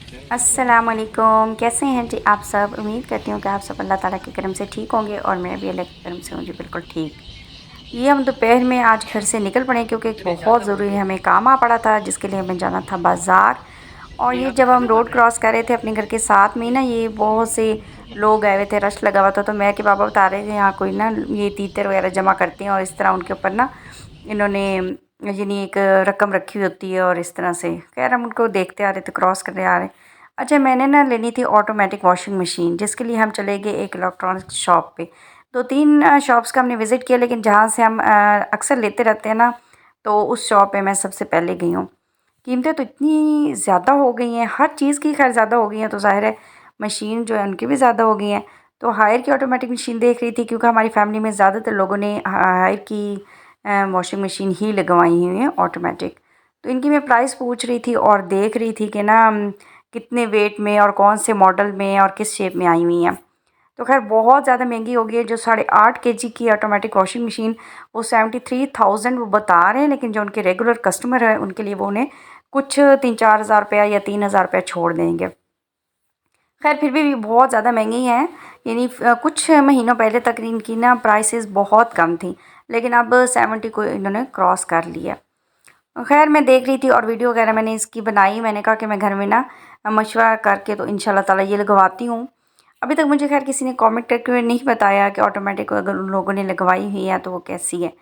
अस्सलामुअलैकुम, कैसे हैं जी आप सब। उम्मीद करती हूँ कि आप सब अल्लाह ताला के करम से ठीक होंगे और मैं भी अल्लाह के करम से हूँ जी बिल्कुल ठीक। ये हम दोपहर में आज घर से निकल पड़े क्योंकि एक बहुत ज़रूरी हमें काम आ पड़ा था जिसके लिए हमें जाना था बाज़ार। और ये जब हम रोड क्रॉस कर रहे थे अपने घर के साथ में ही ना, ये बहुत से लोग आए हुए थे, रश लगा हुआ था। तो मैं के पापा बता रहे थे यहाँ कोई ना ये तीतर वगैरह जमा करते हैं और इस तरह उनके ऊपर ना इन्होंने यानी एक रकम रखी होती है और इस तरह से खैर हम उनको देखते आ रहे थे, क्रॉस करते आ रहे। अच्छा, मैंने ना लेनी थी ऑटोमेटिक वॉशिंग मशीन, जिसके लिए हम चले गए एक इलेक्ट्रॉनिक शॉप पे। दो तीन शॉप्स का हमने विज़िट किया, लेकिन जहाँ से हम अक्सर लेते रहते हैं ना, तो उस शॉप पे मैं सबसे पहले गई हूँ। कीमतें तो इतनी ज़्यादा हो गई हैं, हर चीज़ की खैर ज़्यादा हो गई हैं, तो ज़ाहिर है मशीन जो है उनकी भी ज़्यादा हो गई हैं। तो हायर की ऑटोमेटिक मशीन देख रही थी क्योंकि हमारी फैमिली में ज़्यादातर लोगों ने हायर की वॉशिंग मशीन ही लगवाई हुई है ऑटोमेटिक। तो इनकी मैं प्राइस पूछ रही थी और देख रही थी कि ना कितने वेट में और कौन से मॉडल में और किस शेप में आई हुई हैं। तो खैर बहुत ज़्यादा महंगी हो गई है। जो 8.5 kg की ऑटोमेटिक वॉशिंग मशीन, वो 73,000 वो बता रहे हैं, लेकिन जो उनके रेगुलर कस्टमर है उनके लिए वो उन्हें कुछ 3-4 हज़ार रुपया या 3 हज़ार रुपया छोड़ देंगे। खैर फिर भी बहुत ज़्यादा महंगी हैं। यानी कुछ महीनों पहले तक इनकी ना प्राइसेस बहुत कम थी, लेकिन अब 70 को इन्होंने क्रॉस कर लिया। खैर मैं देख रही थी और वीडियो वगैरह मैंने इसकी बनाई। मैंने कहा कि मैं घर में ना मशवरा करके तो इंशाल्लाह ताला ये लगवाती हूँ। अभी तक मुझे खैर किसी ने कमेंट करके हुए नहीं बताया कि ऑटोमेटिक अगर उन लोगों ने लगवाई हुई है तो वो कैसी है।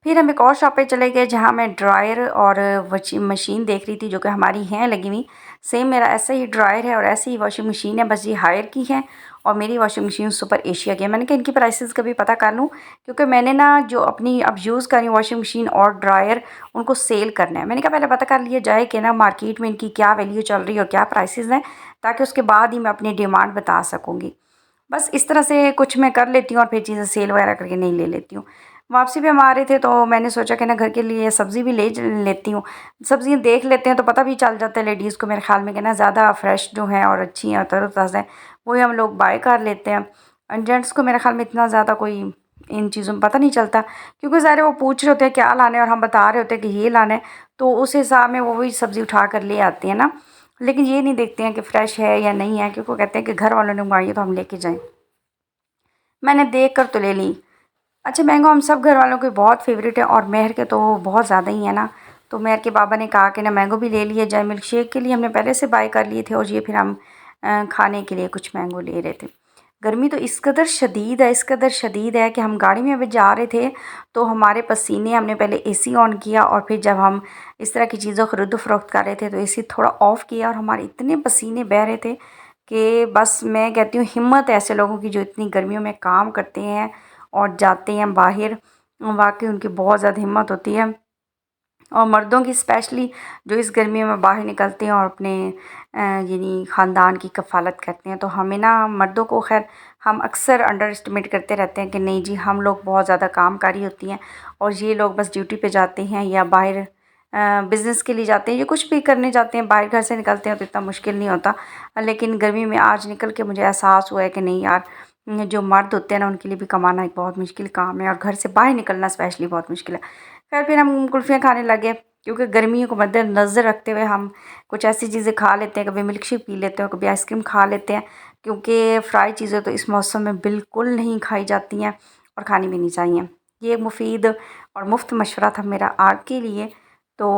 फिर हम एक और शॉप पे चले गए जहाँ मैं ड्रायर और वॉशिंग मशीन देख रही थी जो कि हमारी हैं लगी हुई। सेम मेरा ऐसा ही ड्रायर है और ऐसी ही वॉशिंग मशीन है, बस ये हायर की है और मेरी वॉशिंग मशीन सुपर एशिया की है। मैंने कहा इनकी प्राइसेस कभी पता कर लूँ, क्योंकि मैंने ना जो अपनी अब यूज़ कर रही हूँ वॉशिंग मशीन और ड्रायर, उनको सेल करना है। मैंने कहा पहले पता कर लिया जाए कि ना मार्केट में इनकी क्या वैल्यू चल रही है और क्या प्राइसेस हैं, ताकि उसके बाद ही मैं अपनी डिमांड बता सकूँगी। बस इस तरह से कुछ मैं कर लेती हूँ और फिर चीज़ें सेल वगैरह करके नहीं ले लेती हूँ। वापसी पे हम आ रहे थे तो मैंने सोचा कि ना घर के लिए सब्ज़ी भी ले लेती हूँ। सब्ज़ियाँ देख लेते हैं तो पता भी चल जाता है लेडीज़ को, मेरे ख़्याल में कि ना ज़्यादा फ्रेश जो हैं और अच्छी हैं और तरोताज़ा हैं, वही हम लोग बाय कर लेते हैं। जेंट्स को मेरे ख़्याल में इतना ज़्यादा कोई इन चीज़ों में पता नहीं चलता, क्योंकि ज़ाहिर है वो पूछ रहे होते हैं क्या लाना है और हम बता रहे होते हैं कि ये लाना है, तो उस हिसाब में वो वही सब्ज़ी उठा कर ले आते हैं ना। लेकिन ये नहीं देखते हैं कि फ़्रेश है या नहीं है, क्योंकि वो कहते हैं कि घर वालों ने मंगवाई है तो हम लेके जाएँ। मैंने देख कर तो ले ली। अच्छा, मैंगो हम सब घर वालों के बहुत फ़ेवरेट है और मेहर के तो बहुत ज़्यादा ही है ना। तो मेहर के बाबा ने कहा कि ना मैंगो भी ले लिया जाए। मिल्क शेक के लिए हमने पहले से बाय कर लिए थे और ये फिर हम खाने के लिए कुछ मैंगो ले रहे थे। गर्मी तो इस कदर शदीद है कि हम गाड़ी में अभी जा रहे थे तो हमारे पसीने, हमने पहले एसी ऑन किया और फिर जब हम इस तरह की चीज़ों ख़रीदो फ़रोख्त कर रहे थे तो एसी थोड़ा ऑफ़ किया और हमारे इतने पसीने बह रहे थे कि बस मैं कहती हूँ हिम्मत है ऐसे लोगों की जो इतनी गर्मियों में काम करते हैं और जाते हैं बाहर। वाक़ई उनकी बहुत ज़्यादा हिम्मत होती है। और मर्दों की स्पेशली, जो इस गर्मियों में बाहर निकलते हैं और अपने यानी ख़ानदान की कफ़ालत करते हैं। तो हमें ना मर्दों को खैर हम अक्सर अंडर एस्टिमेट करते रहते हैं कि नहीं जी हम लोग बहुत ज़्यादा कामकारी होती हैं और ये लोग बस ड्यूटी पे जाते हैं या बाहर बिज़नेस के लिए जाते हैं या कुछ भी करने जाते हैं, बाहर घर से निकलते हैं तो इतना मुश्किल नहीं होता। लेकिन गर्मी में आज निकल के मुझे एहसास हुआ है कि नहीं यार, जो मर्द होते हैं ना उनके लिए भी कमाना एक बहुत मुश्किल काम है और घर से बाहर निकलना स्पेशली बहुत मुश्किल है। खैर फिर हम कुल्फ़ियाँ खाने लगे, क्योंकि गर्मियों को मद्देनज़र रखते हुए हम कुछ ऐसी चीज़ें खा लेते हैं, कभी मिल्क शेक पी लेते हैं, कभी आइसक्रीम खा लेते हैं, क्योंकि फ्राई चीज़ें तो इस मौसम में बिल्कुल नहीं खाई जाती हैं और खानी भी नहीं चाहिए। ये मुफ़ीद और मुफ्त मशवरा था मेरा आपके लिए। तो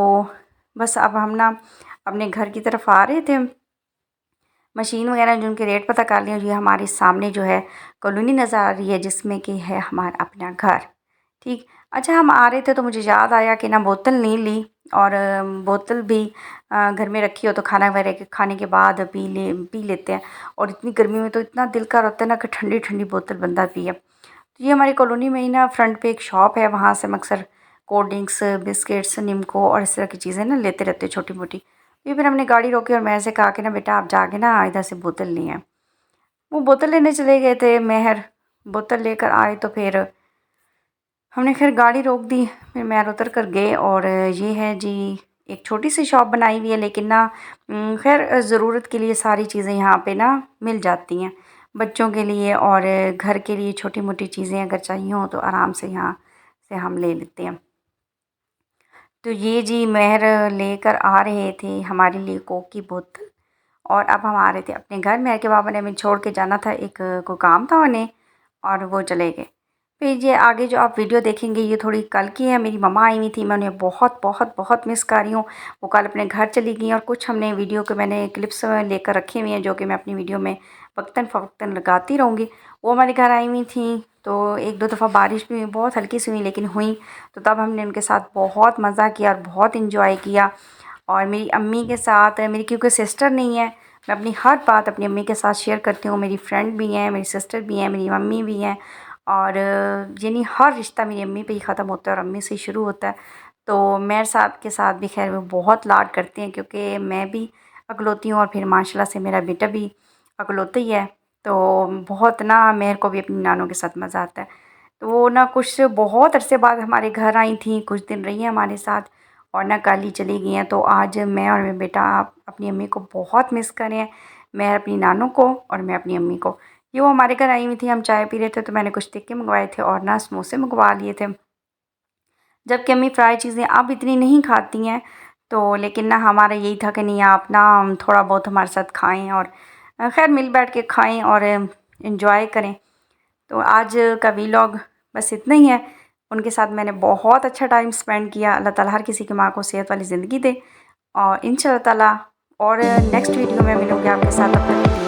बस अब हम ना अपने घर की तरफ आ रहे थे। मशीन वगैरह जो उनके रेट पता कर लिए। ये हमारे सामने जो है कॉलोनी नज़र आ रही है जिसमें कि है हमारा अपना घर। ठीक। अच्छा, हम आ रहे थे तो मुझे याद आया कि ना बोतल नहीं ली और बोतल भी घर में रखी हो तो खाना वगैरह के खाने के बाद पी लेते हैं। और इतनी गर्मी में तो इतना दिल का होता है ना कि ठंडी ठंडी बोतल बंदा पिए। तो ये हमारी कॉलोनी में ही ना फ्रंट पे एक शॉप है, वहाँ से हम अक्सर कोल्ड ड्रिंक्स, बिस्किट्स, निम्को और इस तरह की चीज़ें ना लेते रहते हैं छोटी मोटी। तो ये फिर हमने गाड़ी रोकी और मैं से कहा कि ना बेटा आप जाके ना इधर से बोतल लिए हैं। वो बोतल लेने चले गए थे मेहर। बोतल लेकर आए तो फिर हमने खैर गाड़ी रोक दी। फिर मेहर उतर कर गए और ये है जी एक छोटी सी शॉप बनाई हुई है, लेकिन ना खैर ज़रूरत के लिए सारी चीज़ें यहाँ पे ना मिल जाती हैं। बच्चों के लिए और घर के लिए छोटी मोटी चीज़ें अगर चाहिए हो तो आराम से यहाँ से हम ले लेते हैं। तो ये जी मेहर लेकर आ रहे थे हमारे लिए कोक की बोतल और अब हम आ रहे थे अपने घर। मेरे के बाबा ने हमें छोड़ के जाना था, एक को काम था उन्हें, और वो चले गए। फिर ये आगे जो आप वीडियो देखेंगे ये थोड़ी कल की है। मेरी मम्मा आई हुई थी, मैं उन्हें बहुत बहुत बहुत मिस कर रही हूँ। वो कल अपने घर चली गई और कुछ हमने वीडियो के मैंने क्लिप्स लेकर रखी हुई हैं जो कि मैं अपनी वीडियो में वक्तन फ़वक्तन लगाती रहूँगी। वो हमारे घर आई हुई थी, तो एक दो दफ़ा बारिश भी हुई, बहुत हल्की सी हुई लेकिन हुई। तो तब हमने उनके साथ बहुत मज़ा किया और बहुत इंजॉय किया। और मेरी अम्मी के साथ, मेरी क्योंकि सिस्टर नहीं है, मैं अपनी हर बात अपनी अम्मी के साथ शेयर करती हूँ। मेरी फ्रेंड भी हैं, मेरी सिस्टर भी हैं, मेरी मम्मी भी हैं, और यानी हर रिश्ता मेरी अम्मी पे ही ख़त्म होता है और अम्मी से ही शुरू होता है। तो मेरे साथ के साथ भी खैर वो बहुत लाड करते हैं, क्योंकि मैं भी अकलौती हूँ और फिर माशाल्लाह से मेरा बेटा भी अकलौता ही है। तो बहुत ना मेरे को भी अपनी नानों के साथ मज़ा आता है। तो वो ना कुछ बहुत अरसे बाद हमारे घर आई थी, कुछ दिन रही हैं हमारे साथ, और ना कल ही चली गई हैं। तो आज मैं और मेरा बेटा अपनी अम्मी को बहुत मिस कर रहे हैं। मैं अपनी नानों को और मैं अपनी अम्मी को। ये वो हमारे घर आई हुई थी, हम चाय पी रहे थे तो मैंने कुछ टिक्के मंगवाए थे और ना समोसे मंगवा लिए थे। जबकि अम्मी फ्राई चीज़ें अब इतनी नहीं खाती हैं, तो लेकिन ना हमारा यही था कि नहीं आप ना थोड़ा बहुत हमारे साथ खाएँ और खैर मिल बैठ के खाएँ और एंजॉय करें। तो आज का वीलॉग बस इतना ही है। उनके साथ मैंने बहुत अच्छा टाइम स्पेंड किया। अल्लाह ताला हर किसी की माँ को सेहत वाली ज़िंदगी दे, और इंशाअल्लाह ताला और नेक्स्ट वीडियो में मिलूँगी आपके साथ। तब तक के लिए